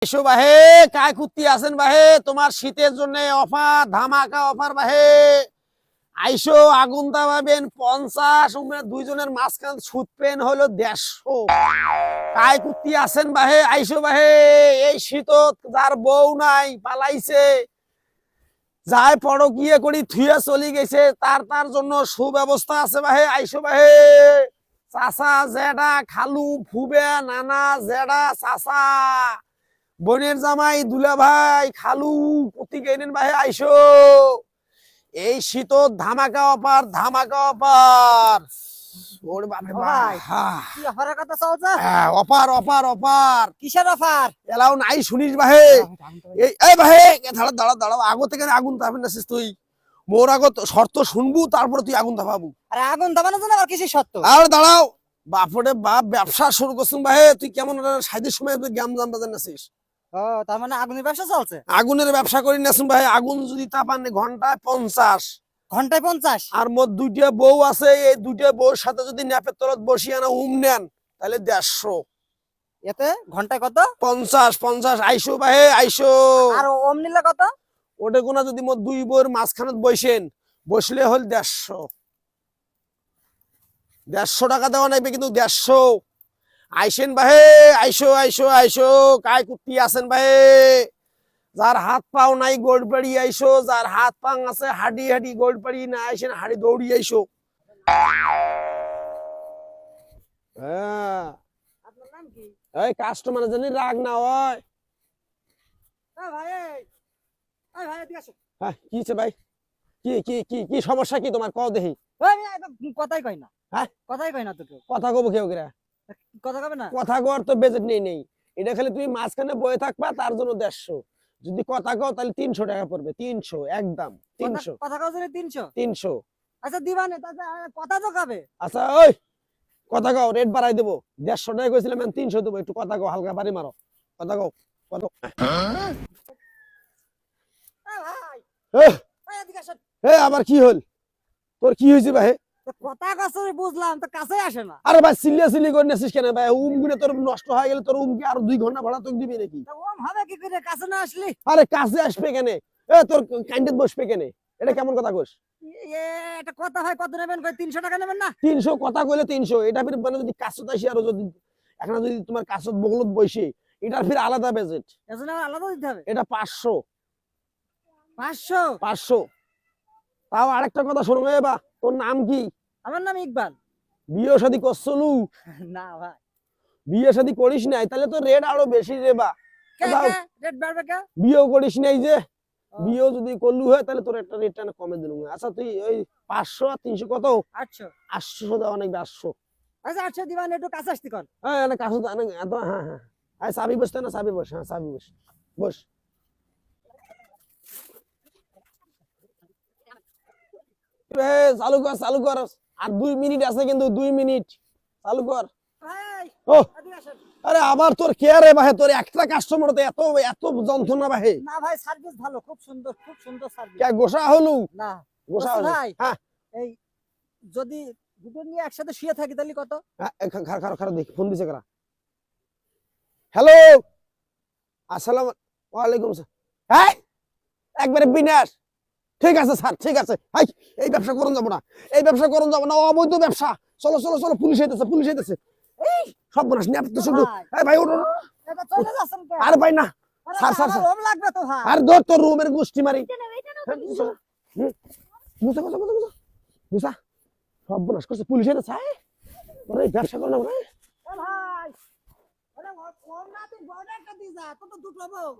এসো বাহে, কায় কুত্তি আছেন বাহে, তোমার শীতের জন্য অফার, ধামাকা অফার বাহে। আইসো আগুন দাবাবেন 50, দুইজনের মাঝখান সুদ পেন হলো 150। কায় কুত্তি আছেন বাহে, আইসো বাহে। এই শীতত যার বউ নাই পালাইছে, যাই পরকিয়ে করি থুয়ে চলি গেছে, তার জন্য সুব্যবস্থা আছে বাহে, আইসো বাহে। চাচা জেডা খালু ফুবে নানা জেডা চাচা বোনের জামাই দুলা ভাই খালু প্রতীক এনেন ভাই আইসো। এই শীতত ধামাকা অপার, ধামাকা অপার। ওরে বাপরে ভাই, কি অফারের কথা চলছে? অপার অপার অপার। কিসের অফার? এলাও নাই শুনিস ভাই। এই ভাই দাঁড়া দাঁড়া দাঁড়াও, আগো থেকে আগুন তাপেন না তুই। মোর আগত শর্ত শুনবু, তারপরে তুই আগুন তাপাবু। আরে আগুন দাবানোর জন্য আবার কিসের শর্ত? আর দাঁড়াও, বাপরে বাপ ব্যবসা শুরু করছিস ভাই। তুই কেমন সাইদের সময় জ্ঞান জান বাজার নাছিস? ও তার মানে আগুনের ব্যবসা চলছে? আগুনের ব্যবসা করি নাসুন ভাই। আগুন যদি তাপান ঘন্টায় 50, ঘন্টায় 50। আর মোট দুইটা বউ আছে, এই দুইটা বউর সাথে যদি ন্যাপের তলত বসিয়ে না নেন তাহলে 150। এতে ঘন্টায় কত? 50 50 আইসো ভাই আইসো। আর ওম নিলে কত? ওটা কোনা যদি মোট দুই বউর মাঝখানে বসেন, বসলে হল 150। 150 টাকা দেওয়া নাইবে কিন্তু 150। আইসেন ভাই আইসো আইসো আইসো। কায় কুত্তি আছেন ভাই, যার হাত পাও নাই গোড় পাড়ি আইসো, যার হাত পাং আছে হাডি হাডি গোড় পাড়ি না আইসেন হাড়ি দৌড়ি আইসো। হ্যাঁ, আপনার নাম কি? এই কাস্টমার জানি রাগ না হয়। ভাই এই ভাই এদিকে আসো। হ্যাঁ কি হচ্ছে ভাই? কি কি কি কি সমস্যা কি তোমার, কও দেখি। ওই মিয়া এটা কথাই কই না। হ্যাঁ কথাই কই না তো কেউ। কথা কব কেউ করে? কথা কবে না? কথা কর তো বেজেট নেই। এটা খালি তুমি মাঝখানে বয়ে থাকবা, তার জন্য 150। যদি কথা কও তাহলে 300 টাকা পড়বে। 300 একদম 300। কথা কও যদি 300। 300। আচ্ছা দিবানে, তাতে কথা তো কবে? আচ্ছা ওই কথা কও, রেট বাড়াই দেবো। 150 টাকা কইছিলাম, 300 দেবো। একটু কথা কও, হালকা বাড়ি মারো। কথা কও কত? ভাই এই এদিকে আসো। আবার কি হল? তোর কি হয়েছে ভাই? কথা কছ বুঝলাম, তো কাছে আসে না। আরে ভাই সিলি করে নেছিস কেন ভাই? গুলো তোর নষ্ট হয়ে গেলে তোর কি আর 2 ঘন্টা ভাড়া তোকে দিবি নাকি? ওম হবে কি করে কাছে না আসলি? আরে কাছে আসবে কেন? তোর কাইন্ডে বসবে কেন? এটা কেমন কথা কইস? এটা কথা হয়, কত নেবেন? কই 300 টাকা নেবেন না? 300 কথা কইলে 300। এটা ফির মানে যদি কাছত আসি, আর যদি এখন যদি তোমার কাছত বগলত বসে, এটার ফির আলাদা বাজেট। এজন্য আলাদা দিতে হবে। এটা 500। 500? 500। তাও আরেকটা কথা শোনো বা, তোর নাম কি? আমার নাম ইকবাল। বিয়ে শাদী করছলু? না ভাই। বিয়ে শাদী করিস নাই, তাহলে তো রেট আরো বেশি রে বা। রেট বাড়বে কে? বিয়েও করিস নাই যে। বিয়েও যদি করলু হয় তাহলে তোর একটা রেটটা কমে দিলুম। আচ্ছা তুই ওই 500 আর 300 কত? 800। 800 দেওয়া নাকি? 800। আচ্ছা 800 দিবান, একটু কাছে আসতে কর। হ্যাঁ না কাছে এত। হ্যাঁ হ্যাঁ আয় চাবি বসতে না, চাবি বস। হ্যাঁ চাবি বস, বস। চালু কর চালু কর। আর 2 মিনিট আছে কিন্তু, 2 মিনিট চালু কর। ভাই ও এদিকে আসেন। আরে আবার তোর কে রে ভাই? তোর একটা কাস্টমার তো এত এত যন্ত্রণা ভাই। না ভাই, সার্ভিস ভালো, খুব সুন্দর সার্ভিস। কে গোসা হলু? না গোসা হলু? ভাই। হ্যাঁ এই যদি দুটো নিয়ে একসাথে শুয়ে থাকি তাহলে কত? খারাপ দেখি ফোন দিছে কারা। হ্যালো আসসালাম ওয়ালাইকুম আসসালাম। হ্যাঁ একবারে বিনাশ। ঠিক আছে স্যার, ঠিক আছে। এই ব্যবসা করুন যাবো না, এই ব্যবসা করুন যাবো না, অবৈধ ব্যবসা। চলো চলো চলো, পুলিশ আইতেছে, পুলিশ আইতেছে। এই সব বোনাস নিয়ে তো শুধু। এই ভাই ওঠো। এটা চলে যাচ্ছেন কে? আরে ভাই না, আরে স্যার স্যার আমার স্যার। রোম লাগবে তো ভাই। আর ধর তোর রুমের গুষ্টি মারি। বুঝা বুঝা বুঝা বুঝা বুঝা, সব বোনাস করছে, পুলিশ আইতেছে। তোর এই ব্যবসা করলাম না। এ ভাই, আরে ওম না, তুই বড় একটা দিয়ে যা, তো দুটো বউ।